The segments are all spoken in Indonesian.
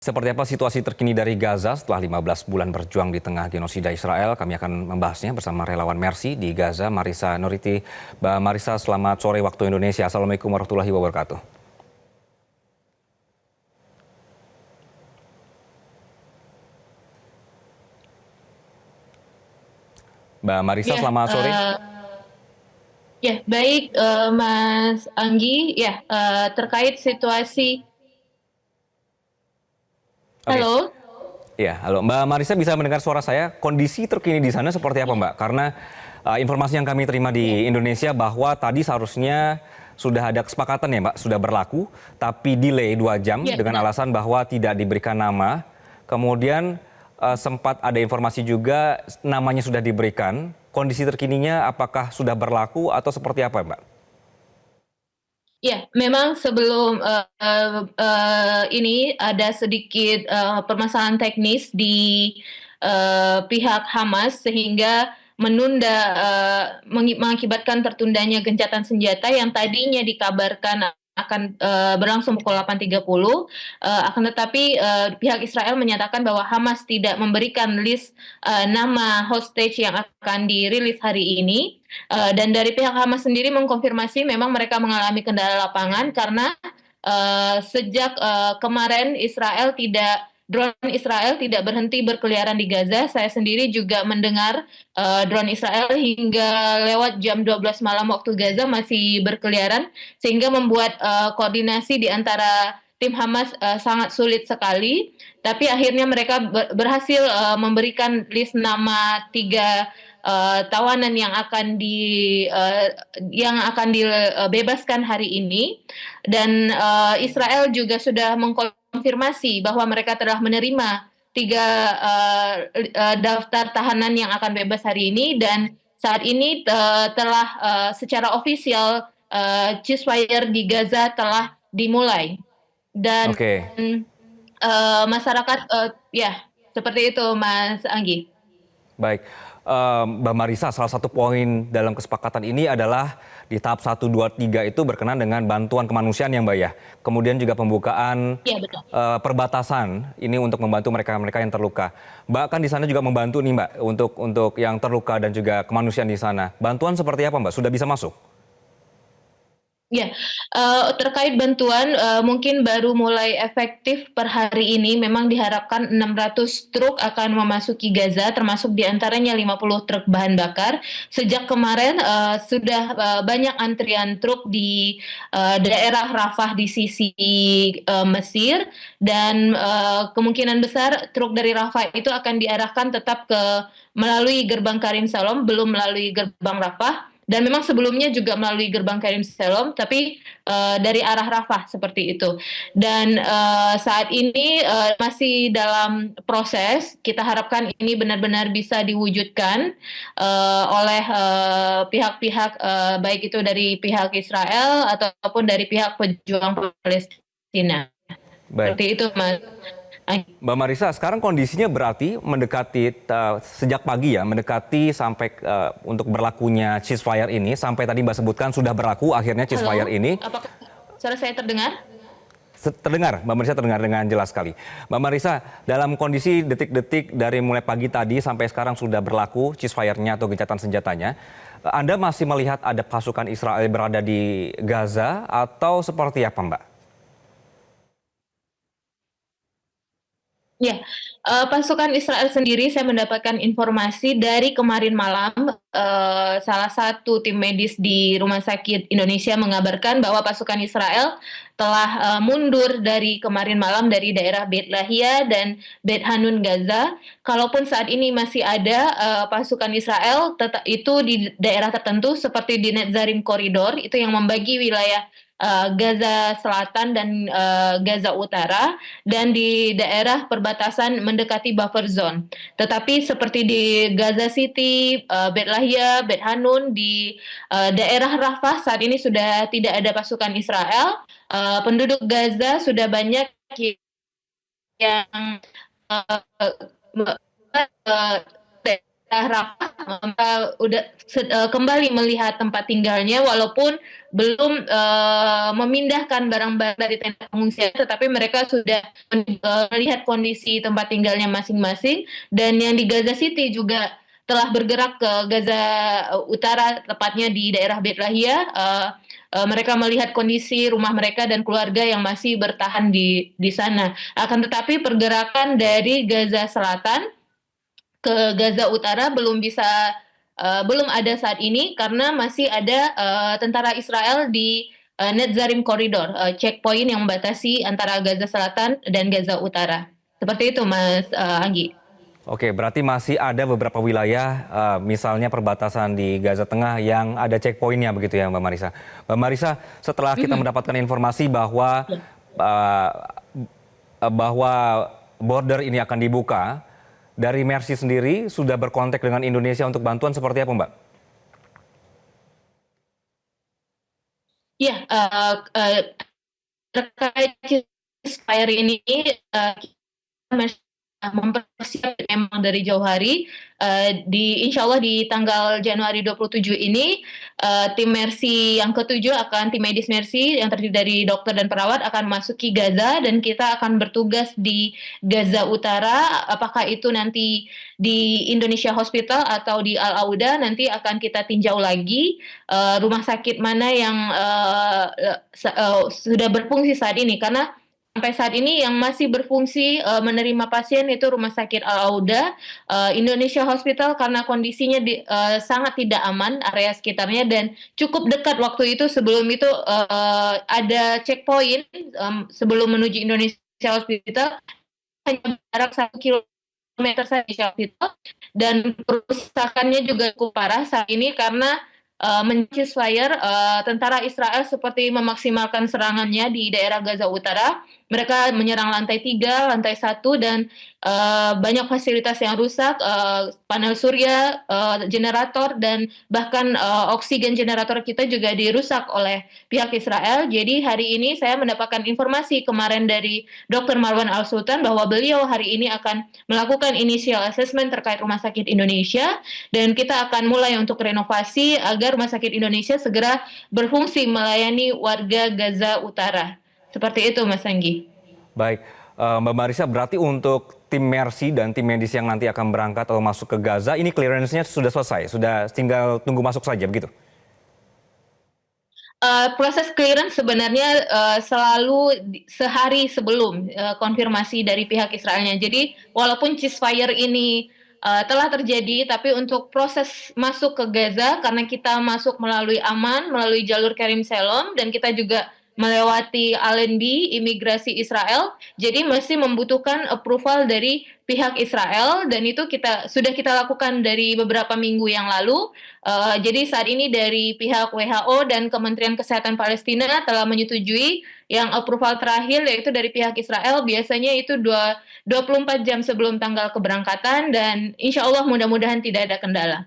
Seperti apa situasi terkini dari Gaza setelah 15 bulan berjuang di tengah genosida Israel? Kami akan membahasnya bersama relawan Mercy di Gaza, Marissa Nuriti. Mbak Marissa, selamat sore waktu Indonesia. Assalamualaikum warahmatullahi wabarakatuh. Mbak Marissa, Ya, selamat sore. ya baik, Mas Anggi. Ya, terkait situasi. Oke, Halo. ya, halo. Mbak Marissa bisa mendengar suara saya? Kondisi terkini di sana seperti apa, Ya, Mbak? Karena informasi yang kami terima ya, di Indonesia bahwa tadi seharusnya sudah ada kesepakatan ya, Mbak, sudah berlaku, tapi delay 2 jam ya, dengan benar. alasan bahwa tidak diberikan nama. Kemudian sempat ada informasi juga namanya sudah diberikan. Kondisi terkininya apakah sudah berlaku atau seperti apa, Mbak? Ya, memang sebelum ini ada sedikit permasalahan teknis di pihak Hamas sehingga menunda, mengakibatkan tertundanya gencatan senjata yang tadinya dikabarkan akan berlangsung pukul 8.30, akan tetapi pihak Israel menyatakan bahwa Hamas tidak memberikan list nama hostage yang akan dirilis hari ini. Dan dari pihak Hamas sendiri mengkonfirmasi memang mereka mengalami kendala lapangan karena sejak kemarin drone Israel tidak berhenti berkeliaran di Gaza. Saya sendiri juga mendengar drone Israel hingga lewat jam 12 malam waktu Gaza masih berkeliaran, sehingga membuat koordinasi di antara tim Hamas sangat sulit sekali. Tapi akhirnya mereka berhasil memberikan list nama tiga tawanan yang akan dibebaskan hari ini. Dan Israel juga sudah mengkonfirmasi bahwa mereka telah menerima tiga daftar tahanan yang akan bebas hari ini, dan saat ini telah secara ofisial ceasefire di Gaza telah dimulai. Dan Oke. masyarakat, ya, seperti itu, Mas Anggi. Baik, Mbak Marissa, salah satu poin dalam kesepakatan ini adalah di tahap 1, 2, 3 itu berkenan dengan bantuan kemanusiaan ya, Mbak ya. Kemudian juga pembukaan Ya, betul. perbatasan ini untuk membantu mereka-mereka yang terluka. Mbak kan di sana juga membantu nih, Mbak, untuk yang terluka dan juga kemanusiaan di sana. Bantuan seperti apa, Mbak? Sudah bisa masuk? Ya, terkait bantuan, mungkin baru mulai efektif per hari ini. Memang diharapkan 600 truk akan memasuki Gaza, termasuk diantaranya 50 truk bahan bakar. Sejak kemarin sudah banyak antrian truk di daerah Rafah di sisi Mesir, dan kemungkinan besar truk dari Rafah itu akan diarahkan tetap melalui gerbang Karim Salom, belum melalui gerbang Rafah. Dan memang sebelumnya juga melalui gerbang Karim Salom, tapi dari arah Rafah seperti itu. Dan saat ini masih dalam proses. Kita harapkan ini benar-benar bisa diwujudkan oleh pihak-pihak, baik itu dari pihak Israel ataupun dari pihak pejuang Palestina. Baik. Seperti itu, Mas. Mbak Marissa, sekarang kondisinya berarti mendekati sejak pagi ya, mendekati sampai untuk berlakunya ceasefire ini, sampai tadi Mbak sebutkan sudah berlaku akhirnya ceasefire Halo, ini. apakah suara saya terdengar? Terdengar, Mbak Marissa terdengar dengan jelas sekali. Mbak Marissa, dalam kondisi detik-detik dari mulai pagi tadi sampai sekarang sudah berlaku ceasefire-nya atau gencatan senjatanya, Anda masih melihat ada pasukan Israel berada di Gaza atau seperti apa, Mbak? Ya, pasukan Israel sendiri saya mendapatkan informasi dari kemarin malam, salah satu tim medis di Rumah Sakit Indonesia mengabarkan bahwa pasukan Israel telah mundur dari kemarin malam dari daerah Beit Lahia dan Beit Hanun Gaza. Kalaupun saat ini masih ada pasukan Israel itu di daerah tertentu seperti di Netzarim Corridor, itu yang membagi wilayah Gaza Selatan dan Gaza Utara, dan di daerah perbatasan mendekati buffer zone. Tetapi seperti di Gaza City, Beit Lahia, Beit Hanun, di daerah Rafah saat ini sudah tidak ada pasukan Israel. Penduduk Gaza sudah banyak yang uh, daerah Rafah kembali melihat tempat tinggalnya walaupun belum memindahkan barang-barang dari tenda pengungsian, tetapi mereka sudah melihat kondisi tempat tinggalnya masing-masing. Dan yang di Gaza City juga telah bergerak ke Gaza Utara, tepatnya di daerah Beit Lahia. Mereka melihat kondisi rumah mereka dan keluarga yang masih bertahan di sana. Akan tetapi pergerakan dari Gaza Selatan ke Gaza Utara belum ada saat ini karena masih ada tentara Israel di Netzarim Corridor, checkpoint yang membatasi antara Gaza Selatan dan Gaza Utara. Seperti itu, Mas Anggi. Oke, berarti masih ada beberapa wilayah, misalnya perbatasan di Gaza Tengah yang ada checkpointnya begitu ya, Mbak Marisa. Mbak Marisa, setelah kita mendapatkan informasi uh, bahwa border ini akan dibuka, dari Mercy sendiri sudah berkontak dengan Indonesia untuk bantuan seperti apa, Mbak? Ya, terkait ceasefire ini, mempersiapkan memang dari jauh hari. Insya Allah di tanggal Januari 27 ini, tim Mercy yang ketujuh tim medis Mercy yang terdiri dari dokter dan perawat akan masuki Gaza dan kita akan bertugas di Gaza Utara. Apakah itu nanti di Indonesia Hospital atau di Al Auda, nanti akan kita tinjau lagi rumah sakit mana yang sudah berfungsi saat ini, karena sampai saat ini yang masih berfungsi menerima pasien itu Rumah Sakit Al Auda, Indonesia Hospital karena kondisinya sangat tidak aman area sekitarnya dan cukup dekat waktu itu. Sebelum itu ada checkpoint sebelum menuju Indonesia Hospital, hanya jarak 1 kilometer saja di Hospital, dan kerusakannya juga cukup parah saat ini karena ceasefire, tentara Israel seperti memaksimalkan serangannya di daerah Gaza Utara. Mereka menyerang lantai 3, lantai 1, dan banyak fasilitas yang rusak, panel surya, generator, dan bahkan oksigen generator kita juga dirusak oleh pihak Israel. Jadi hari ini saya mendapatkan informasi kemarin dari Dr. Marwan Al-Sultan bahwa beliau hari ini akan melakukan initial assessment terkait Rumah Sakit Indonesia, dan kita akan mulai untuk renovasi agar Rumah Sakit Indonesia segera berfungsi melayani warga Gaza Utara. Seperti itu, Mas Anggi. Baik, Mbak Marisa, berarti untuk tim Mercy dan tim medis yang nanti akan berangkat atau masuk ke Gaza, ini clearance-nya sudah selesai, sudah tinggal tunggu masuk saja, begitu? Proses clearance sebenarnya selalu sehari sebelum konfirmasi dari pihak Israelnya. Jadi walaupun ceasefire ini telah terjadi, tapi untuk proses masuk ke Gaza, karena kita masuk melalui aman, melalui jalur Karim Shalom, dan kita juga melewati Allenby, imigrasi Israel, jadi masih membutuhkan approval dari pihak Israel, dan itu sudah kita lakukan dari beberapa minggu yang lalu. Jadi saat ini dari pihak WHO dan Kementerian Kesehatan Palestina telah menyetujui. Yang approval terakhir yaitu dari pihak Israel, biasanya itu 24 jam sebelum tanggal keberangkatan, dan insya Allah mudah-mudahan tidak ada kendala.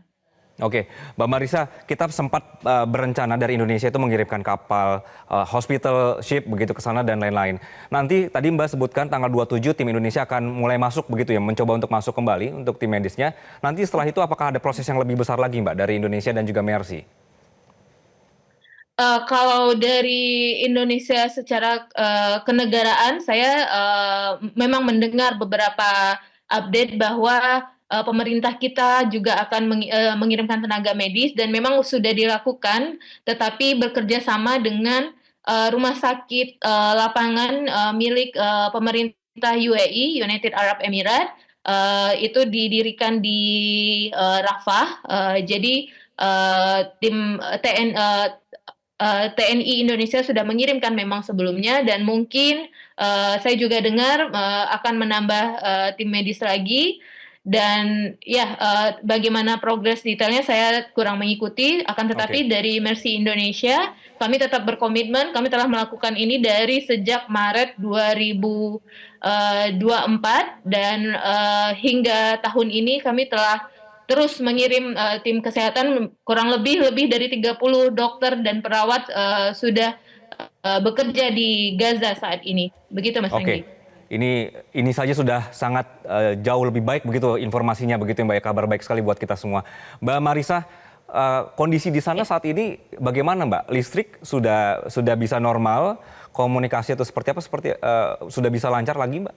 Oke, Mbak Marisa, kita sempat berencana dari Indonesia itu mengirimkan kapal hospital ship begitu ke sana dan lain-lain. Nanti tadi Mbak sebutkan tanggal 27 tim Indonesia akan mulai masuk begitu ya, mencoba untuk masuk kembali untuk tim medisnya. Nanti setelah itu apakah ada proses yang lebih besar lagi Mbak dari Indonesia dan juga Mercy? Kalau dari Indonesia secara kenegaraan, saya memang mendengar beberapa update bahwa pemerintah kita juga akan mengirimkan tenaga medis, dan memang sudah dilakukan, tetapi bekerja sama dengan rumah sakit lapangan milik pemerintah UAE, United Arab Emirates. Itu didirikan di Rafah. Jadi tim TNI Indonesia sudah mengirimkan memang sebelumnya, dan mungkin saya juga dengar akan menambah tim medis lagi. Dan ya, bagaimana progres detailnya saya kurang mengikuti, akan tetapi dari Mercy Indonesia kami tetap berkomitmen. Kami telah melakukan ini dari sejak Maret 2024, dan hingga tahun ini kami telah terus mengirim tim kesehatan. Kurang lebih dari 30 dokter dan perawat sudah bekerja di Gaza saat ini. Begitu, Mas Anggi. ini saja sudah sangat jauh lebih baik begitu informasinya begitu ya Mbak ya, kabar baik sekali buat kita semua. Mbak Marissa, kondisi di sana saat ini bagaimana Mbak? Listrik sudah bisa normal, komunikasi atau seperti apa? Sudah bisa lancar lagi Mbak?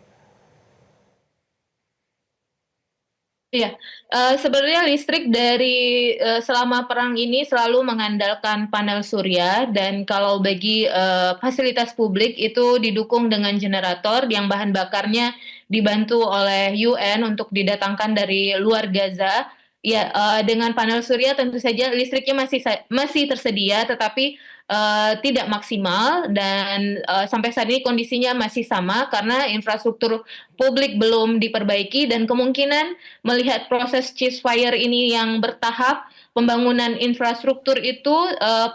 Iya, sebenarnya listrik dari selama perang ini selalu mengandalkan panel surya dan kalau bagi fasilitas publik itu didukung dengan generator yang bahan bakarnya dibantu oleh UN untuk didatangkan dari luar Gaza. Ya, dengan panel surya tentu saja listriknya masih tersedia, tetapi tidak maksimal dan sampai saat ini kondisinya masih sama karena infrastruktur publik belum diperbaiki dan kemungkinan melihat proses ceasefire ini yang bertahap, pembangunan infrastruktur itu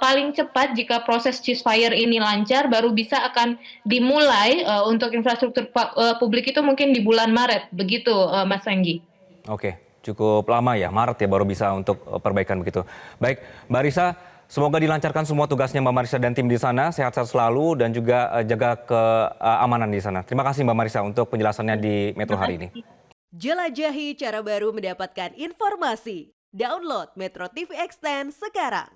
paling cepat jika proses ceasefire ini lancar baru bisa akan dimulai untuk infrastruktur publik itu mungkin di bulan Maret, begitu Mas Anggi. Oke, cukup lama ya, Maret ya baru bisa untuk perbaikan begitu. Baik, Mbak Risa, semoga dilancarkan semua tugasnya Mbak Marissa dan tim di sana, sehat-sehat selalu dan juga jaga keamanan di sana. Terima kasih Mbak Marissa untuk penjelasannya di Metro hari ini. Jelajahi cara baru mendapatkan informasi. Download Metro TV Extend sekarang.